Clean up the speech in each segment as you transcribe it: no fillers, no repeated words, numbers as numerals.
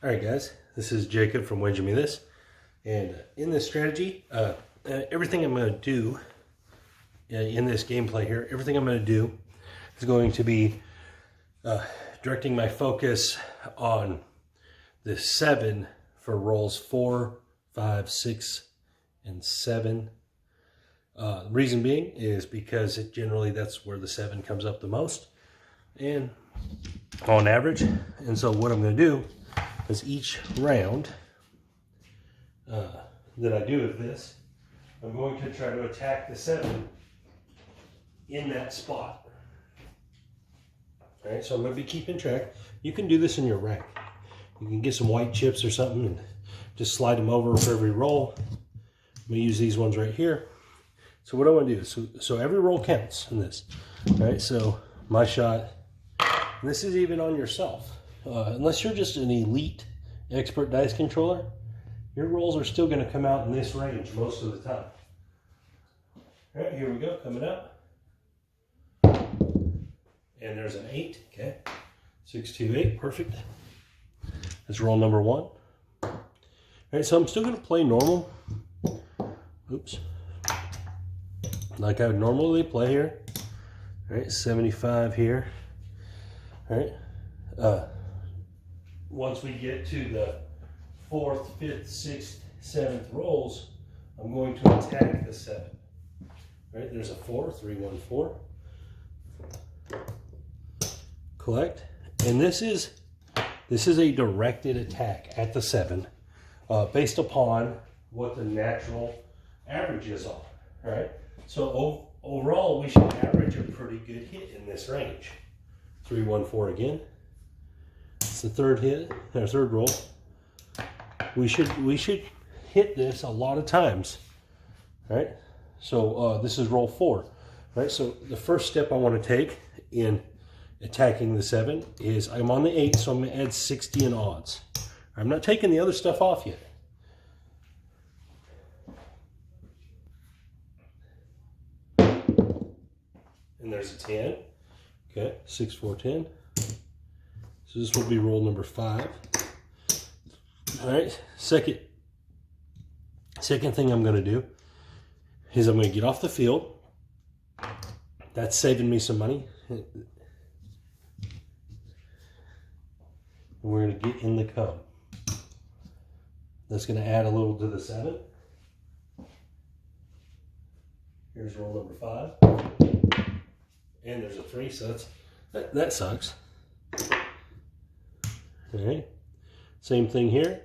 Alright guys, this is Jacob from Wedge Me This, and in this strategy, everything I'm going to do in this gameplay here, everything I'm going to do is going to be directing my focus on the 7 for rolls 4, 5, 6, and 7. The reason being is because generally that's where the 7 comes up the most, and on average. And so what I'm going to do is each round that I do of this, I'm going to try to attack the 7 in that spot. All right, so I'm going to be keeping track. You can do this in your rack. You can get some white chips or something and just slide them over for every roll. I'm going to use these ones right here. So what I want to do is, so every roll counts in this. All right, so my shot, and this is even on yourself. Unless you're just an elite expert dice controller, your rolls are still going to come out in this range most of the time. All right, here we go, coming up. And there's an 8, okay. 6, 2, 8, perfect. That's roll number 1. All right, so I'm still going to play normal. Oops. Like I would normally play here. All right, 75 here. All right. Once we get to the 4th, 5th, 6th, 7th rolls, I'm going to attack the 7. Right, there's a 4, 3, 1, 4. Collect, and this is a directed attack at the 7, based upon what the natural averages are. All right, so overall we should average a pretty good hit in this range. 3, 1, 4 again. It's the third hit, our third roll. We should hit this a lot of times, right? So this is roll 4, right? So the first step I want to take in attacking the 7 is I'm on the 8, so I'm going to add 60 in odds. I'm not taking the other stuff off yet. And there's a 10. Okay, 6, 4, 10. So this will be roll number 5. All right, second thing I'm going to do is I'm going to get off the field. That's saving me some money. We're going to get in the cub. That's going to add a little to the 7. Here's roll number 5. And there's a 3, so that sucks. All right, same thing here,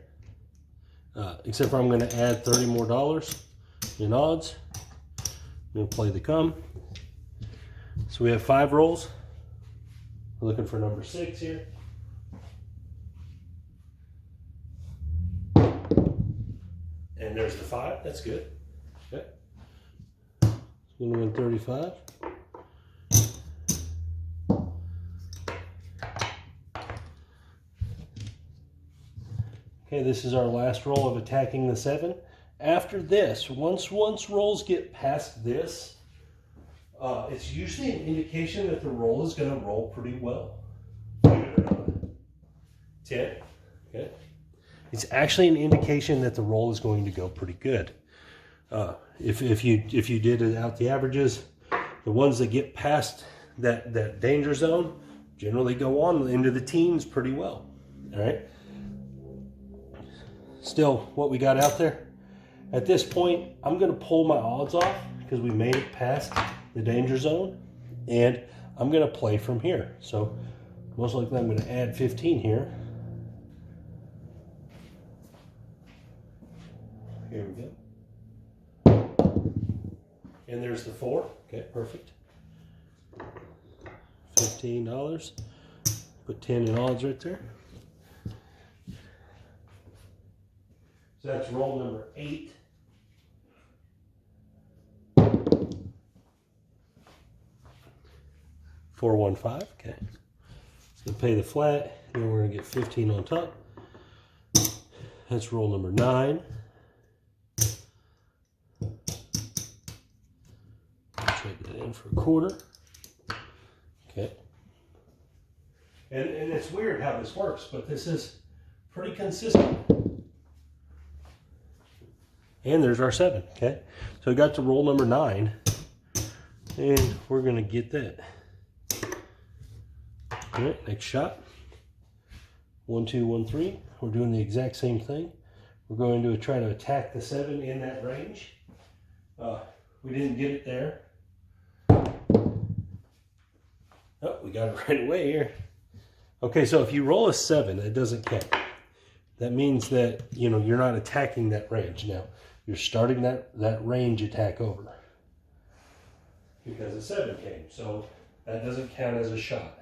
except for I'm going to add $30 more in odds. I'm going to play the come. So we have 5 rolls. We're looking for number 6 here. And there's the 5. That's good. Okay. It's going to win 35. Okay, this is our last roll of attacking the 7. After this, once rolls get past this, it's usually an indication that the roll is going to roll pretty well. 10. Okay. It's actually an indication that the roll is going to go pretty good. If you did it out the averages, the ones that get past that danger zone generally go on into the teens pretty well. All right. Still, what we got out there, at this point, I'm going to pull my odds off because we made it past the danger zone, and I'm going to play from here. So most likely I'm going to add 15 here. Here we go. And there's the 4. Okay, perfect. $15. Put 10 in odds right there. So that's roll number 8. Four, 1, 5. Okay. So pay the flat, then we're gonna get 15 on top. That's roll number 9. Trade that in for a quarter. Okay. And it's weird how this works, but this is pretty consistent. And there's our 7, okay? So we got to roll number 9, and we're gonna get that. All right, next shot. 1, 2, 1, 3. We're doing the exact same thing. We're going to try to attack the 7 in that range. We didn't get it there. Oh, we got it right away here. Okay, so if you roll a 7, it doesn't count. That means that, you know, you're not attacking that range. Now, you're starting that range attack over because a 7 came. So that doesn't count as a shot.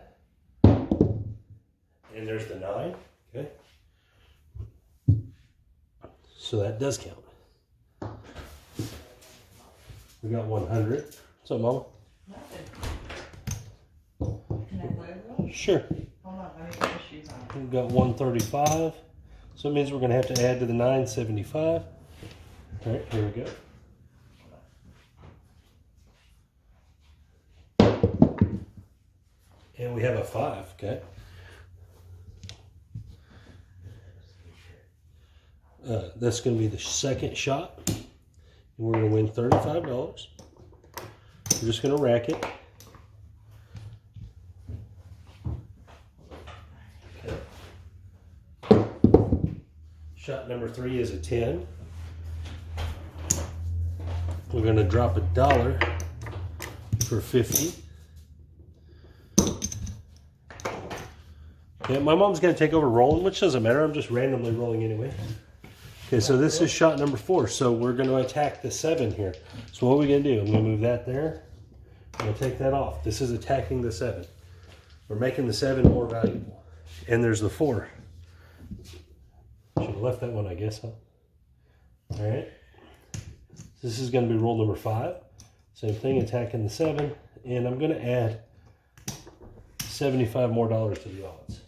And there's the 9, okay? So that does count. We got 100. What's up, Mama? Nothing. Can I play a little? Sure. Hold on, let me put my shoes on. We've got 135. So it means we're going to have to add to the 975. All right, here we go. And we have a 5, okay? That's going to be the second shot. And we're going to win $35. We're just going to rack it. Okay. Shot number 3 is a 10. We're going to drop $1 for 50. Okay, my mom's going to take over rolling, which doesn't matter. I'm just randomly rolling anyway. Okay, so this is shot number 4. So we're going to attack the 7 here. So what are we going to do? I'm going to move that there. I'm going to take that off. This is attacking the 7. We're making the 7 more valuable. And there's the 4. Should have left that one, I guess, huh? All right. This is going to be roll number 5. Same thing, attacking the 7. And I'm going to add $75 more to the odds.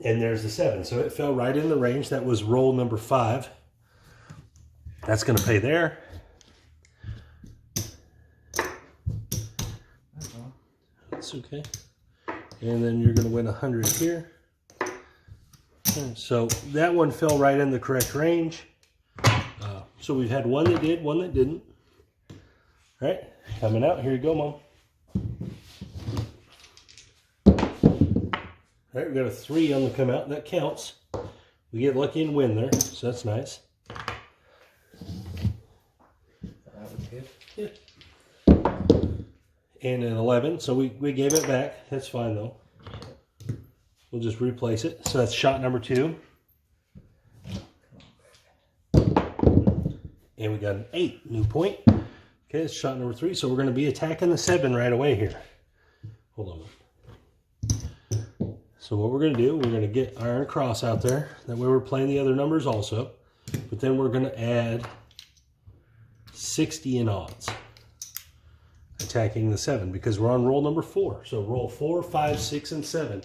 And there's the 7. So it fell right in the range. That was roll number 5. That's going to pay there. That's okay. And then you're going to win 100 here. So that one fell right in the correct range. So we've had one that did, one that didn't. All right, coming out. Here you go, Mom. All right, we got a 3 on the come out. That counts. We get lucky and win there, so that's nice. That was good. Yeah. And an 11, so we gave it back. That's fine though. We'll just replace it. So that's shot number 2. And we got an 8, new point. Okay, it's shot number 3. So we're going to be attacking the 7 right away here. Hold on. So what we're going to do, we're going to get iron cross out there. That way we're playing the other numbers also. But then we're going to add 60 in odds. Attacking the 7 because we're on roll number 4. So roll 4, 5, 6, and 7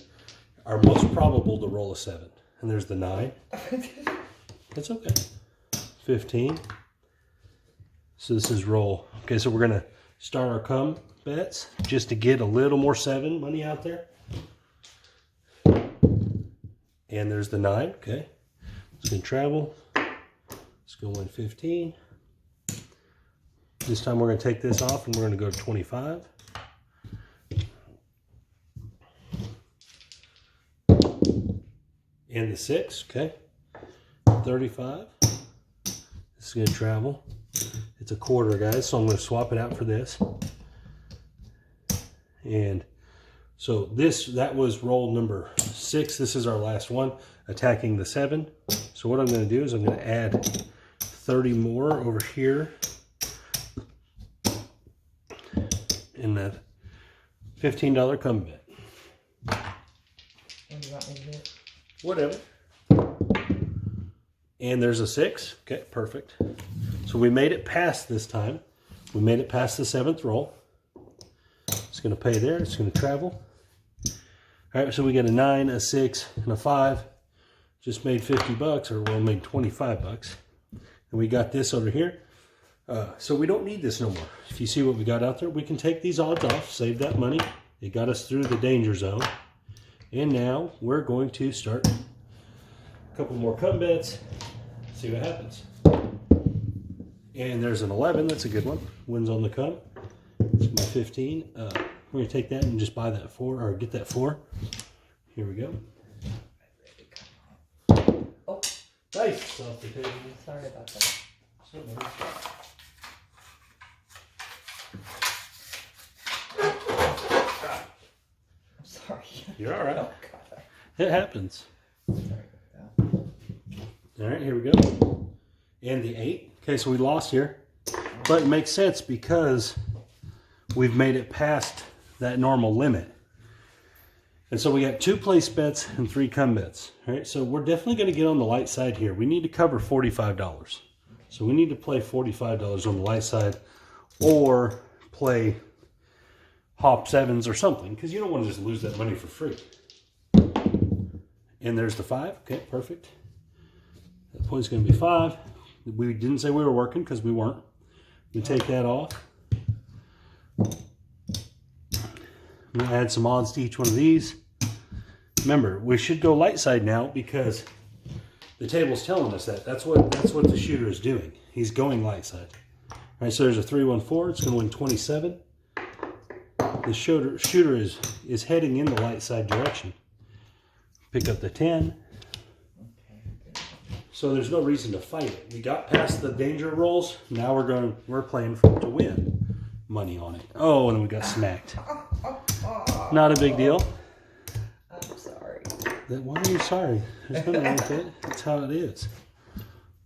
are most probable to roll a 7. And there's the 9. That's okay. 15. So this is roll. Okay, so we're going to start our come bets just to get a little more 7 money out there. And there's the 9. Okay. It's going to travel. Let's go win 15. This time we're going to take this off and we're going to go to 25. And the 6, okay. 35. This is going to travel. It's a quarter, guys, so I'm going to swap it out for this. And so that was roll number 6. This is our last one, attacking the 7. So what I'm going to do is I'm going to add 30 more over here. In that $15 come bet. What do you want me to do? Whatever. And there's a 6. Okay, perfect. So we made it past this time. We made it past the 7th roll. It's going to pay there. It's going to travel. All right, so we get a 9, a 6, and a 5. Just made 50 bucks, or well, made 25 bucks. And we got this over here. So we don't need this no more. If you see what we got out there, we can take these odds off, save that money. It got us through the danger zone. And now we're going to start a couple more come bets, see what happens. And there's an 11, that's a good one. Wins on the come. It's my 15. We're going to take that and just buy that 4, or get that 4. Here we go. Oh, Nice. Off the table. sorry about that. I'm sorry. You're all right. Oh, God. It happens. Sorry about that. All right, here we go. And the 8. Okay, so we lost here. But it makes sense because we've made it past that normal limit. And so we got 2 place bets and 3 come bets. All right, so we're definitely going to get on the light side here. We need to cover $45. So we need to play $45 on the light side or play hop 7s or something, because you don't want to just lose that money for free. And there's the 5. Okay, perfect. That point's going to be 5. We didn't say we were working because we weren't. We take that off. We'll add some odds to each one of these. Remember, we should go light side now because the table's telling us that. That's what the shooter is doing. He's going light side. All right, so there's a 3-1-4. It's going to win 27. The shooter is heading in the light side direction. Pick up the 10. So there's no reason to fight it. We got past the danger rolls. Now we're playing to win money on it. Oh, and then we got smacked. Not a big deal. I'm sorry. Why are you sorry? There's nothing wrong with it. That's how it is.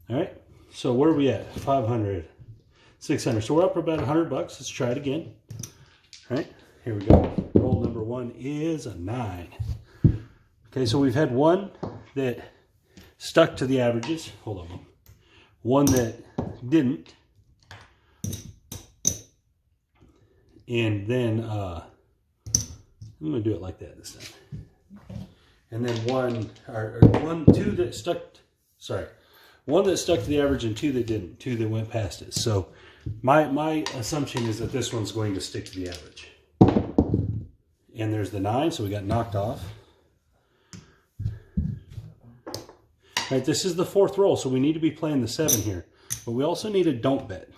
All right. So where are we at? 500, 600. So we're up about $100. Let's try it again. All right. Here we go. Roll number 1 is a 9. Okay. So we've had one that stuck to the averages. Hold on. One that didn't. And then I'm going to do it like that this time. And then two that stuck, one that stuck to the average and 2 that didn't, 2 that went past it. So my assumption is that this one's going to stick to the average. And there's the 9, so we got knocked off. All right, this is the 4th roll, so we need to be playing the 7 here. But we also need a don't bet.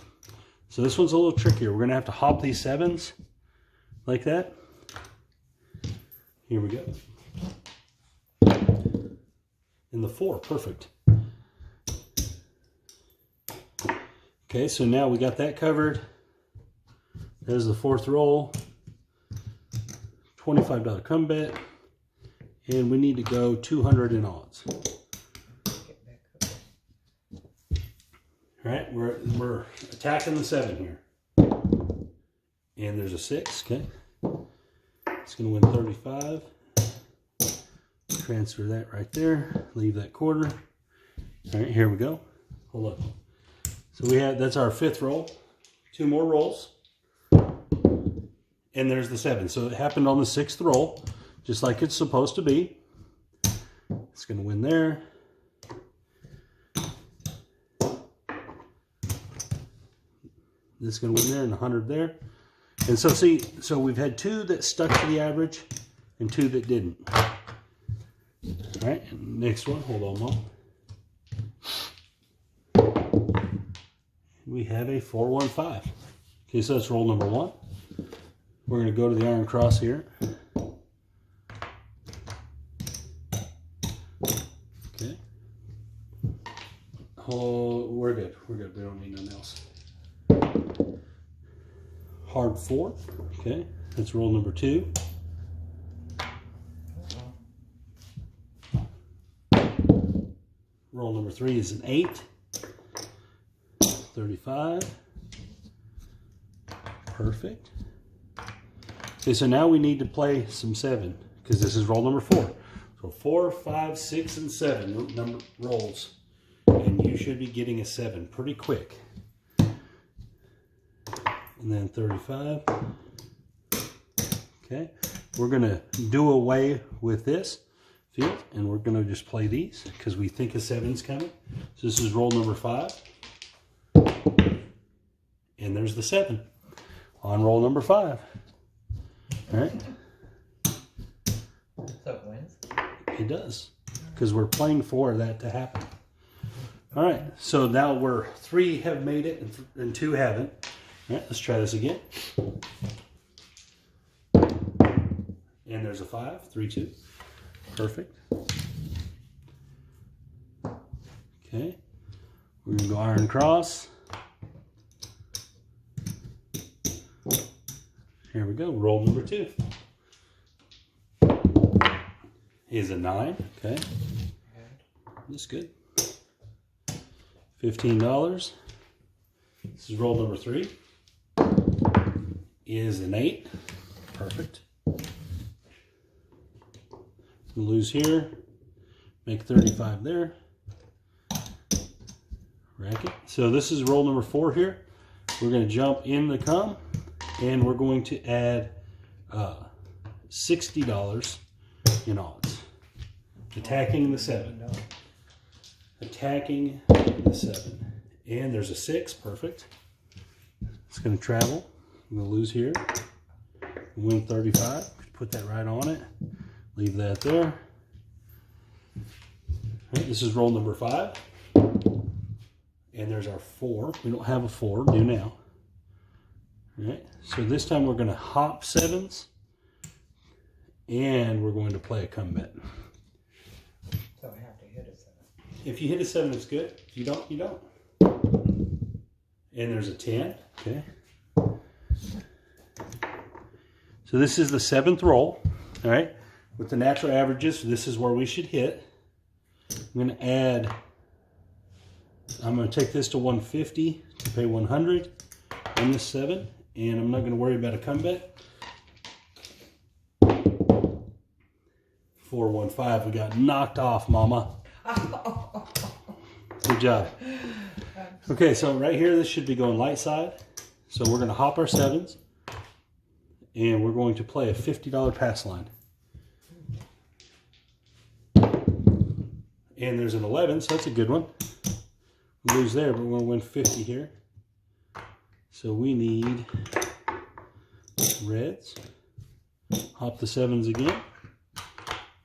So this one's a little trickier. We're going to have to hop these 7s like that. Here we go. And the 4, perfect. Okay, so now we got that covered. There's the 4th roll. $25 come bet. And we need to go 200 in odds. All right, we're attacking the 7 here. And there's a 6, okay. It's going to win 35. Transfer that right there. Leave that quarter. All right, here we go. Hold up. So that's our 5th roll. 2 more rolls. And there's the 7. So it happened on the 6th roll, just like it's supposed to be. It's going to win there. This is going to win there and 100 there. And so see, so we've had 2 that stuck to the average and 2 that didn't. All right, next one, hold on, Mom. We have a 4-1-5. Okay, so that's roll number 1. We're going to go to the iron cross here. Okay. Oh, we're good. We're good. We don't need nothing else. Hard 4. Okay, that's roll number 2. Roll number 3 is an 8. 35. Perfect. Okay, so now we need to play some 7 because this is roll number 4. So 4, 5, 6, and 7 number rolls, and you should be getting a 7 pretty quick. And then 35. Okay, we're gonna do away with this field, and we're gonna just play these because we think a 7's coming. So this is roll number 5, and there's the 7 on roll number 5. All right. So it wins? It does, because we're playing for that to happen. All right, so now we're 3 have made it and 2 haven't. All right, let's try this again. And there's a 5, 3, 2. Perfect. Okay, we're gonna go iron cross. Here we go, roll number 2. Is a 9, okay. That's good. $15. This is roll number 3. Is an 8. Perfect. Lose here. Make 35 there. Rack it. So this is roll number 4 here. We're going to jump in the come, and we're going to add $60 in odds. Attacking the 7. Attacking the 7. And there's a 6. Perfect. It's going to travel. I'm going to lose here. Win 35. Put that right on it. Leave that there. All right, this is roll number 5. And there's our 4. We don't have a 4. Do now. All right. So this time we're going to hop 7s. And we're going to play a comeback. So I have to hit a 7. If you hit a 7, it's good. If you don't, you don't. And there's a 10. Okay. So this is the 7th roll. All right. With the natural averages, this is where we should hit. I'm going to add, I'm going to take this to 150 to pay 100 on this 7. And I'm not going to worry about a comeback. 415. We got knocked off, mama. Good job. Okay, so right here, this should be going light side. So we're going to hop our 7s. And we're going to play a $50 pass line. And there's an 11, so that's a good one. We'll lose there, but we're going to win 50 here. So we need reds. Hop the 7s again.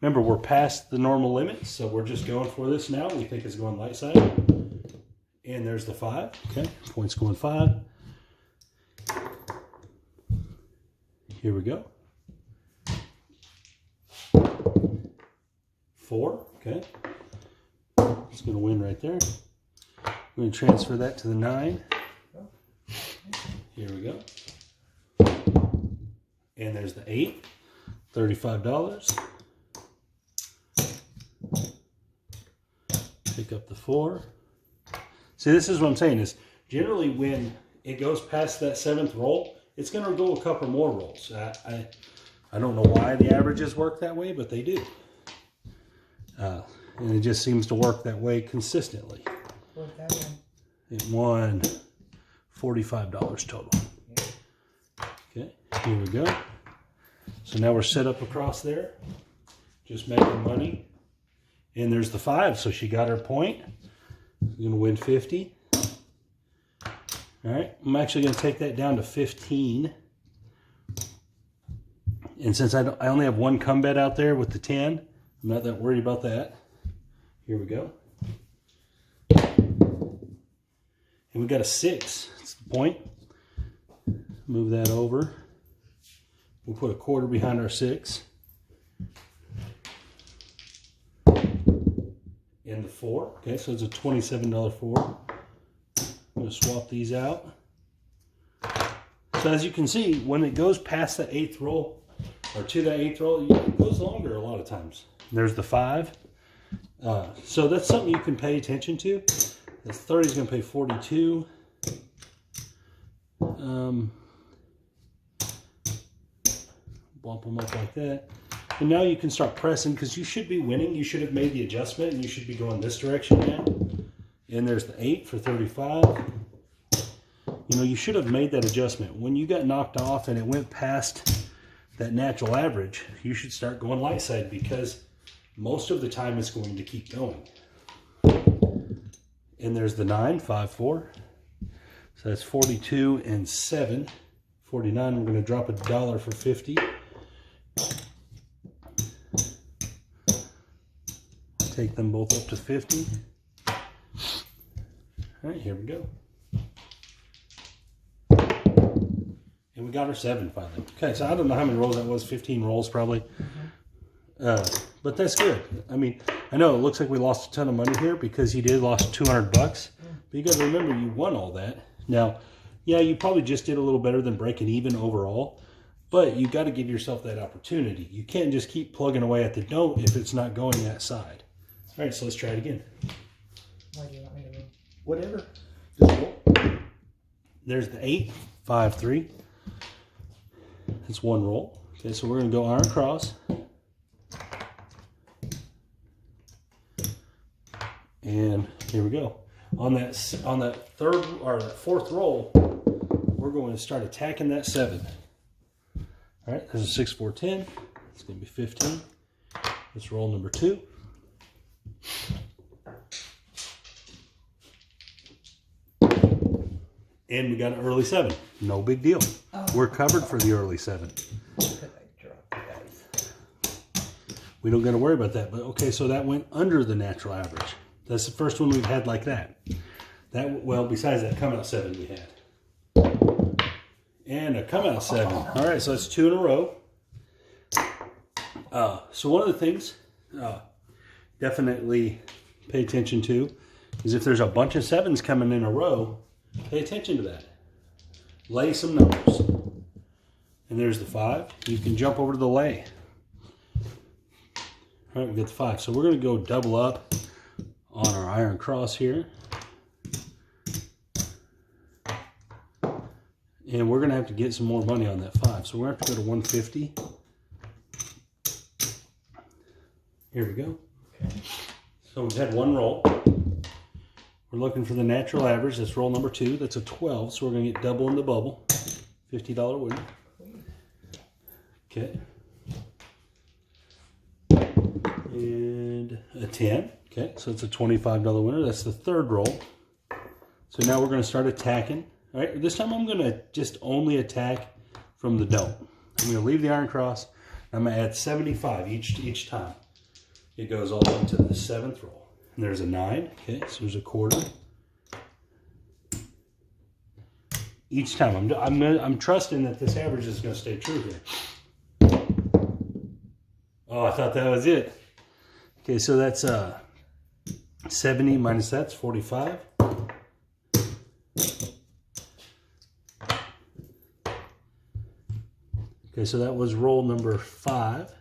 Remember, we're past the normal limit, so we're just going for this now. We think it's going light side. And there's the 5. Okay, points going 5. Here we go. 4, okay. It's going to win right there. I'm going to transfer that to the 9. Here we go. And there's the 8, $35. Pick up the 4. See, this is what I'm saying is generally when it goes past that 7th roll, it's going to go a couple more rolls. I don't know why the averages work that way, but they do. And it just seems to work that way consistently. What's that one? It won $45 total. Okay, here we go. So now we're set up across there, just making money. And there's the 5, so she got her point. We're going to win 50. All right, I'm actually going to take that down to 15. And since I only have one come bet out there with the 10, I'm not that worried about that. Here we go. And we got a 6. That's the point. Move that over. We'll put a quarter behind our 6. And the 4. Okay, so it's a $27 4. I'm going to swap these out. So as you can see, when it goes past the 8th roll, or to the 8th roll, it goes longer a lot of times. There's the 5. So that's something you can pay attention to. This 30 is going to pay 42. Bump them up like that. And now you can start pressing because you should be winning. You should have made the adjustment and you should be going this direction now. And there's the 8 for 35. You know, you should have made that adjustment. When you got knocked off and it went past that natural average, you should start going light side because most of the time it's going to keep going. And there's the 9, 5, 4. So that's 42 and 7. 49, we're going to drop $1 for 50. Take them both up to 50. All right, here we go. And we got our 7 finally. Okay, so I don't know how many rolls that was, 15 rolls probably. But that's good. I mean, I know it looks like we lost a ton of money here because you did lost $200 bucks. But you got to remember you won all that. Now, yeah, you probably just did a little better than breaking even overall. But you got to give yourself that opportunity. You can't just keep plugging away at the don't if it's not going that side. All right, so let's try it again. What do you want me to do? Whatever. Just roll. There's the 8, 5, 3. That's one roll. Okay, so we're going to go iron cross. And here we go. On that third or that fourth roll, we're going to start attacking that 7. All right, there's a 6, 4, 10. It's going to be 15. Let's roll number 2. And we got an early 7. No big deal. Oh. We're covered for the early 7. Could I drop the dice? We don't got to worry about that. But okay, so that went under the natural average. That's the first one we've had like that. Well, besides that come out 7 we had. And a come out 7. All right, so that's 2 in a row. So one of the things definitely pay attention to is if there's a bunch of 7s coming in a row, pay attention to that. Lay some numbers. And there's the 5. You can jump over to the lay. All right, we got the 5. So we're going to go double up on our iron cross here. And we're going to have to get some more money on that 5. So we're going to have to go to 150. Here we go. Okay. So we've had one roll. We're looking for the natural average. That's roll number 2. That's a 12. So we're going to get double in the bubble. $50 winner. Okay. And a 10. Okay, so it's a $25 winner. That's the third roll. So now we're going to start attacking. All right, this time I'm going to just only attack from the don't. I'm going to leave the iron cross. I'm going to add 75 each time. It goes all the way to the 7th roll. And there's a 9. Okay, so there's a quarter. Each time. I'm trusting that this average is going to stay true here. Oh, I thought that was it. Okay, so that's 70 minus that's 45. Okay, so that was roll number 5.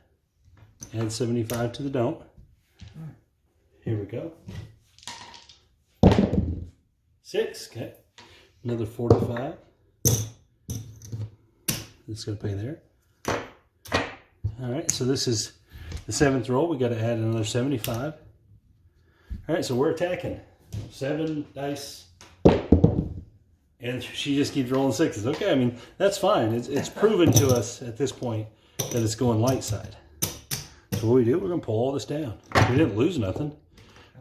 Add 75 to the don't. Here we go. 6, okay. Another 45. That's going to pay there. All right, so this is the 7th roll. We got to add another 75. All right, so we're attacking. 7 dice. And she just keeps rolling 6s. Okay, I mean, that's fine. It's proven to us at this point that it's going light side. So what we do, we're going to pull all this down. We didn't lose nothing.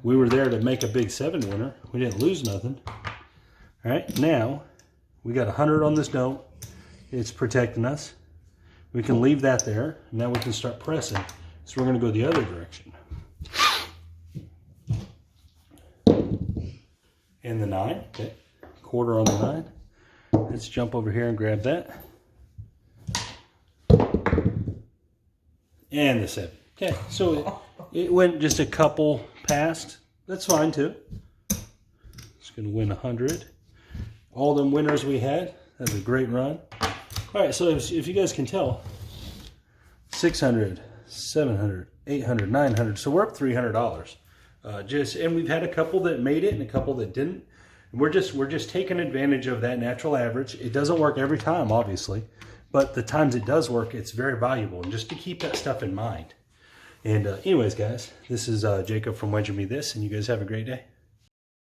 We were there to make a big 7 winner. We didn't lose nothing. All right, now we got 100 on this don't. It's protecting us. We can leave that there. Now we can start pressing. So we're going to go the other direction. And the 9, okay. Quarter on the 9. Let's jump over here and grab that. And the 7. Okay, so it went just a couple past. That's fine too. It's going to win 100. All them winners we had. That was a great run. All right, so if you guys can tell, 600, 700, 800, 900. So we're up $300. And we've had a couple that made it and a couple that didn't. And we're just taking advantage of that natural average. It doesn't work every time, obviously, but the times it does work, it's very valuable. And just to keep that stuff in mind. And anyways, guys, this is Jacob from Wager Me This, and you guys have a great day.